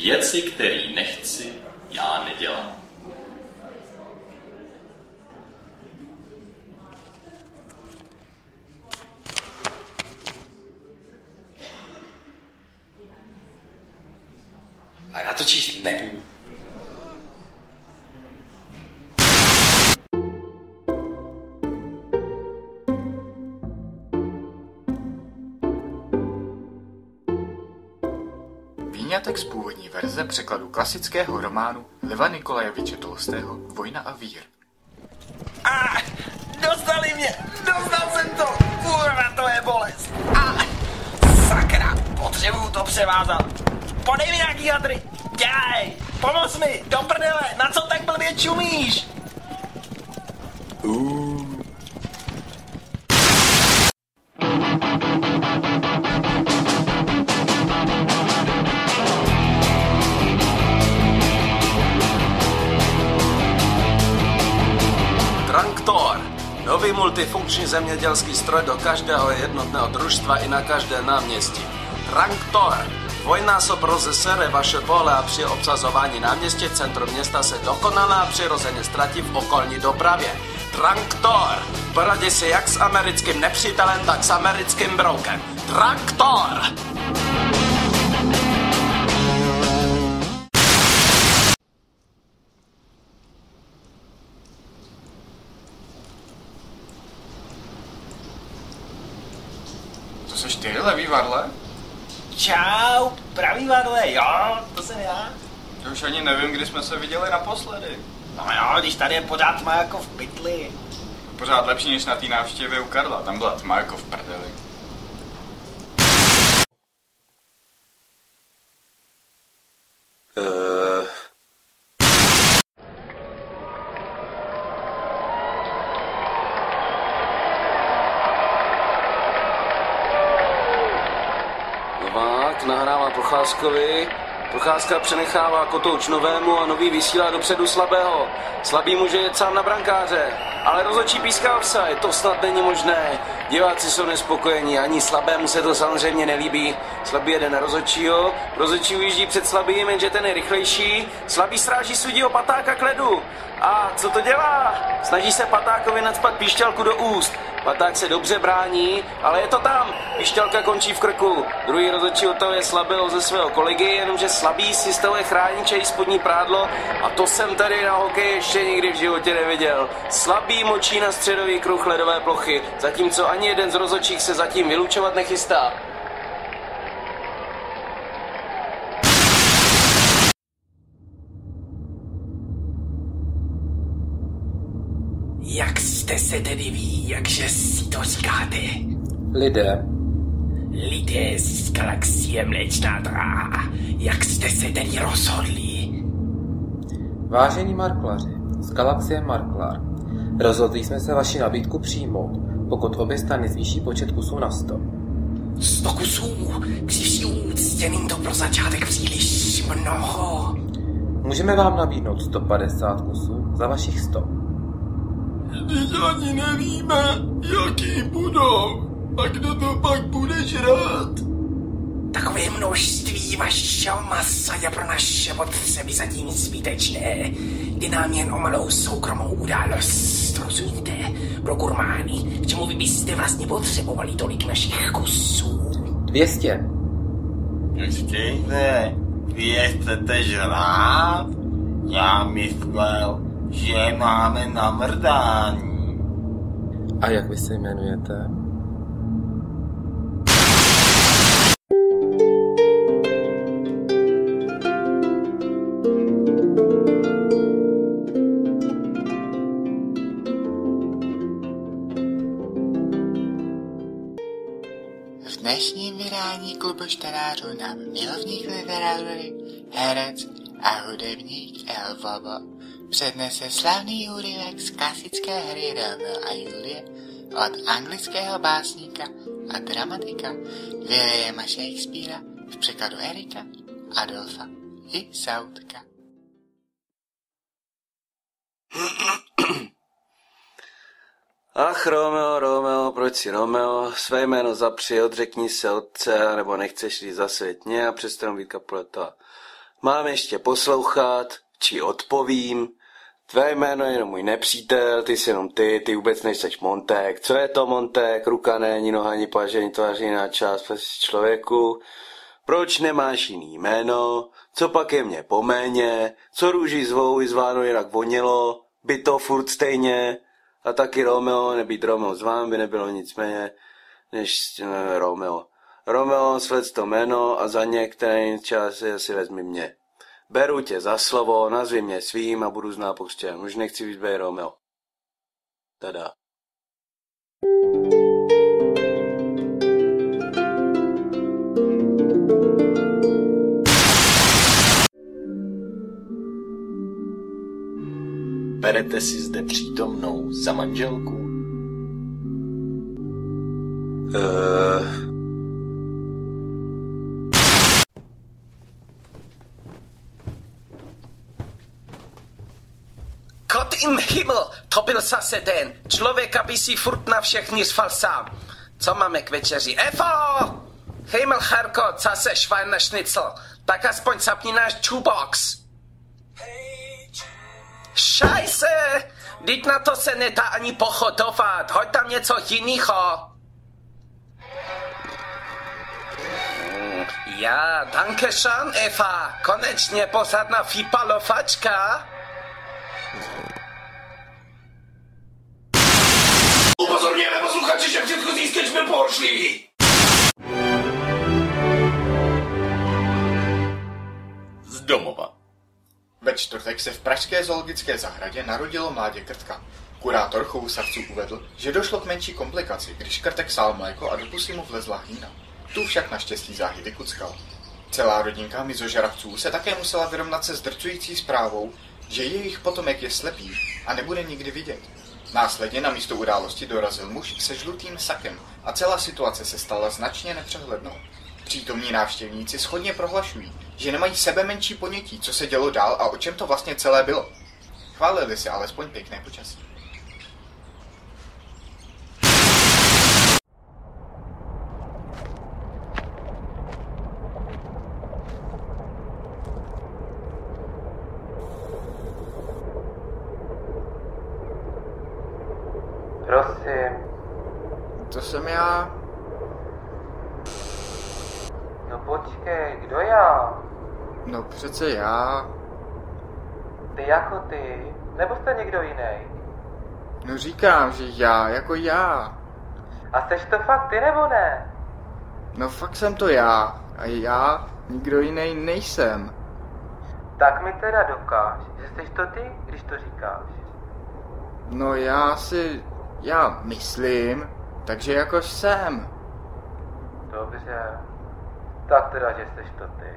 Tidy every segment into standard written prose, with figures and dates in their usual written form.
Věci, které nechci, já nedělám. A já to číst nebudu. Výňatek z původní verze překladu klasického románu Lva Nikolajeviče Tolstého Vojna a vír. Dostali mě! Dostal jsem to! Kurva, to je bolest! Sakra! Potřebuju to převázat! Podej mi nějaký jadry! Dělej! Pomoz mi! Do prdele! Na co tak blbě čumíš? Traktor. Nový multifunkční zemědělský stroj do každého jednotného družstva i na každé náměstí. Traktor. Dvojnásob rozesere vaše pole a při obsazování náměstí v centru města se dokonale a přirozeně ztratí v okolní dopravě. Traktor. Poradí si jak s americkým nepřítelem, tak s americkým broukem. Traktor. To seš ty, Levý Varle? Čau, pravý Varle, jo, to jsem já. Já už ani nevím, kdy jsme se viděli naposledy. No jo, když tady je pořád tma jako v pytli. Pořád lepší než na té návštěvě u Karla, tam byla tma jako v prdeli. Novák nahrává Procházkovi. Procházka přenechává kotouč novému a nový vysílá dopředu slabého. Slabý může jet sám na brankáře, ale rozhodčí píská offside, to snad není možné. Diváci jsou nespokojení, ani slabému se to samozřejmě nelíbí. Slabý jede na rozhodčího, rozhodčí ujíždí před slabým, jenže ten je rychlejší. Slabý sráží sudího Patáka k ledu. A co to dělá? Snaží se Patákovi nacpat píšťalku do úst. Paták se dobře brání, ale je to tam. Píšťalka končí v krku. Druhý rozhodčí otahuje slabého ze svého kolegy, jenomže slabý si stahuje chrániče i spodní prádlo a to jsem tady na hokeji ještě nikdy v životě neviděl. Slabý močí na středový kruh ledové plochy, zatímco ani jeden z rozhodčích se zatím vylučovat nechystá. Jak jste se tedy ví, jakže si to říkáte? Lidé. Lidé z galaxie Mléčná dráha, jak jste se tedy rozhodli? Vážení marklaři, z galaxie Marklar, rozhodli jsme se vaši nabídku přijmout, pokud obě strany zvýší počet kusů na 100. 100 kusů? Při vší úctě není to pro začátek příliš mnoho. Můžeme vám nabídnout 150 kusů za vašich 100. Teď ani nevíme, jaký budou. A kdo to pak bude žrát? Takové množství vašeho masa je pro naše potřeby zatím zbytečné. Jde nám jen o malou soukromou událost, rozumíte? Pro gurmány, k čemu vy byste vlastně potřebovali tolik našich kusů? 200. Počkejte, vy chcete žrát? Já myslel, že máme namrdání. A jak vy se jmenujete? V dnešním vydání klubu čtenářů nám milovník literatury, herec a hudebník El Bobo přednese slavný úryvek z klasické hry Romeo a Julie od anglického básníka a dramatika Williama Shakespearea v překladu Erika Adolfa i Sautka. Ach, Romeo, Romeo, proč si Romeo? Své jméno zapři, odřekni se otce, nebo nechceš jít za svět mě a přestanu být Capuletová. Mám ještě poslouchat, či odpovím? Tvé jméno je jenom můj nepřítel, ty jsi jenom ty vůbec nejseš Montek. Co je to Montek? Ruka není, noha ani paže, tvář jiná část člověku. Proč nemáš jiný jméno? Co pak je mě po jméně? Co růži zvou i zváno jinak vonilo? By to furt stejně? A taky Romeo, nebýt Romeo zván by nebylo nic méně než Romeo. Romeo, svec to jméno a za některý čas si vezmi mě. Beru tě za slovo, nazvi mě svým a budu s nápustěm. Už nechci víc být Romeo. Tada. Berete si zde přítomnou za manželku? Gott im Himmel, to byl zase ten. Člověka by si furt na všechny řval sám. Co máme k večeři? Efo! Himmel, Herko, zase Schweineschnitzel. Tak aspoň zapni náš jukebox. Scheiße! Vždyť na to se nedá ani pochodovat. Hoď tam něco jinýho. Ja, danke schön, Eva. Konečně posadná fipalovačka. Upozorňujeme posluchači, že předchozí sketch byl pošlý. Z domova. Ve čtvrtek se v pražské zoologické zahradě narodilo mládě krtka. Kurátor chovu savců uvedl, že došlo k menší komplikaci, když krtek sál mléko a do pusy mu vlezla hlína. Tu však naštěstí záhy vykuckal. Celá rodinka mizožravců se také musela vyrovnat se zdrcující zprávou, že jejich potomek je slepý a nebude nikdy vidět. Následně na místo události dorazil muž se žlutým sakem a celá situace se stala značně nepřehlednou. Přítomní návštěvníci shodně prohlašují, že nemají sebemenší ponětí, co se dělo dál a o čem to vlastně celé bylo. Chválili si alespoň pěkné počasí. Prosím. To jsem já. No počkej, kdo já? No přece já. Ty jako ty? Nebo jste někdo jiný? No říkám, že já jako já. A seš to fakt ty nebo ne? No fakt jsem to já. A já nikdo jiný nejsem. Tak mi teda dokáž, že jsi to ty, když to říkáš. No já myslím, takže jako jsem. Dobře. Tak teda, že jsi to ty.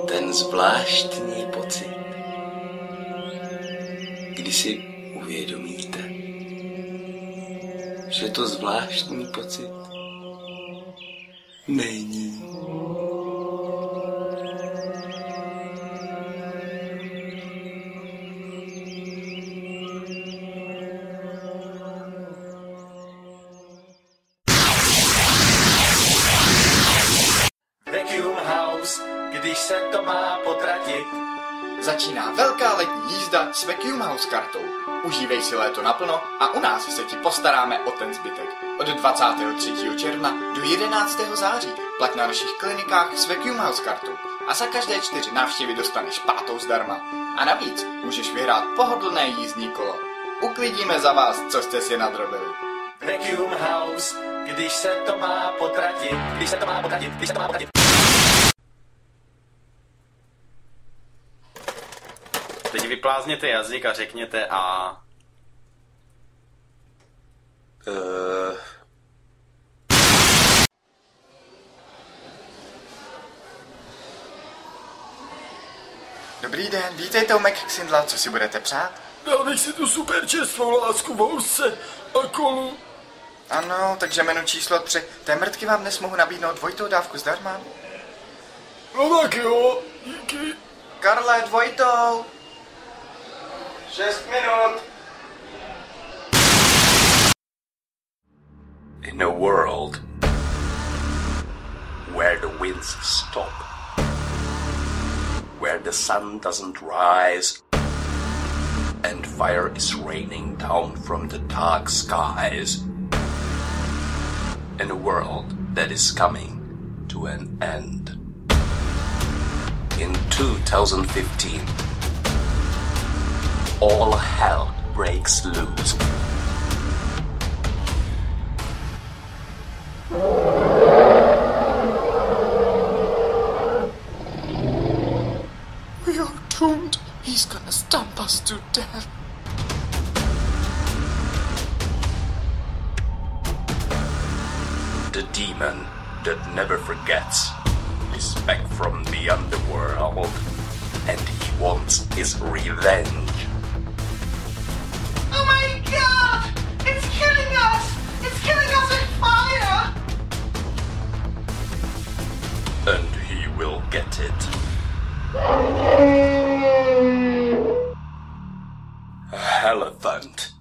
Ten zvláštní pocit, kdy si uvědomíte, že to zvláštní pocit není. Když se to má potratit. Začíná velká letní jízda s Vacuum House kartou. Užívej si léto naplno a u nás se ti postaráme o ten zbytek. Od 23. června do 11. září plať na našich klinikách s Vacuum House kartou. A za každé 4 návštěvy dostaneš 5. zdarma. A navíc můžeš vyhrát pohodlné jízdní kolo. Uklidíme za vás, co jste si nadrobili. Vacuum House, když se to má potratit, když se to má potratit, když se to má potratit. Teď vyplázněte jazyk a řekněte a... Dobrý den, vítejte u McXindla, co si budete přát? Dal bych si tu super čerstvou lásku v housce a kolu. Ano, takže menu číslo 3. Té mrtky vám dnes mohu nabídnout dvojitou dávku zdarma. No tak jo, díky. Karle, dvojitou! 6 minut. In a world where the winds stop, where the sun doesn't rise, and fire is raining down from the dark skies, in a world that is coming to an end. In 2015, all hell breaks loose. We are doomed. He's gonna stomp us to death. The demon that never forgets is back from the underworld, and he wants his revenge. Oh my god! It's killing us! It's killing us with fire! And he will get it. A elephant.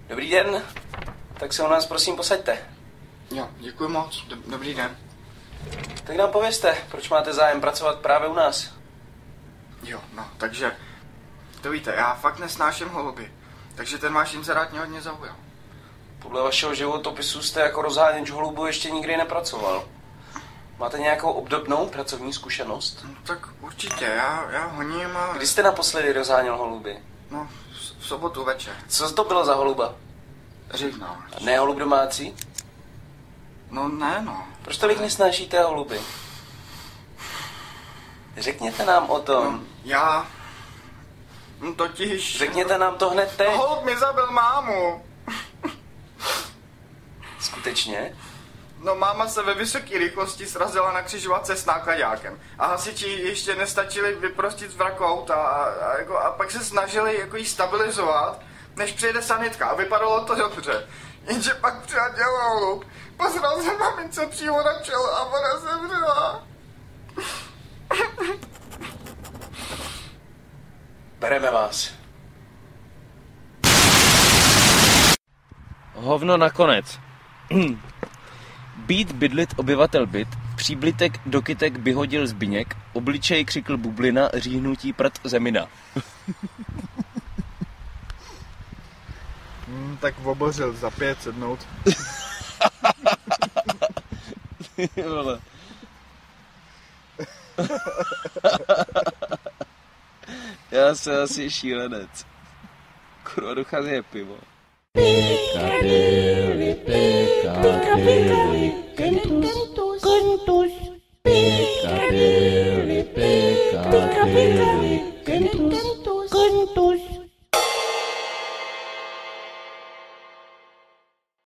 Dobrý den, tak se u nás prosím posaďte. Jo, děkuji moc. Dobrý den. Tak nám povězte, proč máte zájem pracovat právě u nás? Jo, no, takže... To víte, já fakt nesnáším holuby. Takže ten váš inzerát mě hodně zaujal. Podle vašeho životopisu jste jako rozháněč holubů ještě nikdy nepracoval. Máte nějakou obdobnou pracovní zkušenost? No, tak určitě, já honím a... Kdy jste naposledy rozháněl holuby? No, v sobotu večer. Co to bylo za holuba? Řivná. Ne holub domácí? No ne, no. Proč tolik nesnášíte holuby? Řekněte nám o tom. No, já... No totiž... Řekněte nám to hned teď. Holub mi zabil mámu. Skutečně? No máma se ve vysoké rychlosti srazila na křižovatce s nákladákem. A hasiči ještě nestačili vyprostit z vraku auta a pak se snažili jako jí stabilizovat, než přijede sanitka a vypadalo to dobře. Jenže pak přiletěl holub, posral se mamince přímo na čelo a ona zemřela. Bereme vás. Hovno nakonec. Být bydlit obyvatel byt, příblitek do kytek vyhodil Zbyněk, obličej křikl bublina, říhnutí prd zemina. Tak obořil za 5 sednout. Já jsem asi šílenec. Kurva, dochází je pivo. Piccadilly, Piccadilly, Cantus, Piccadilly, Piccadilly.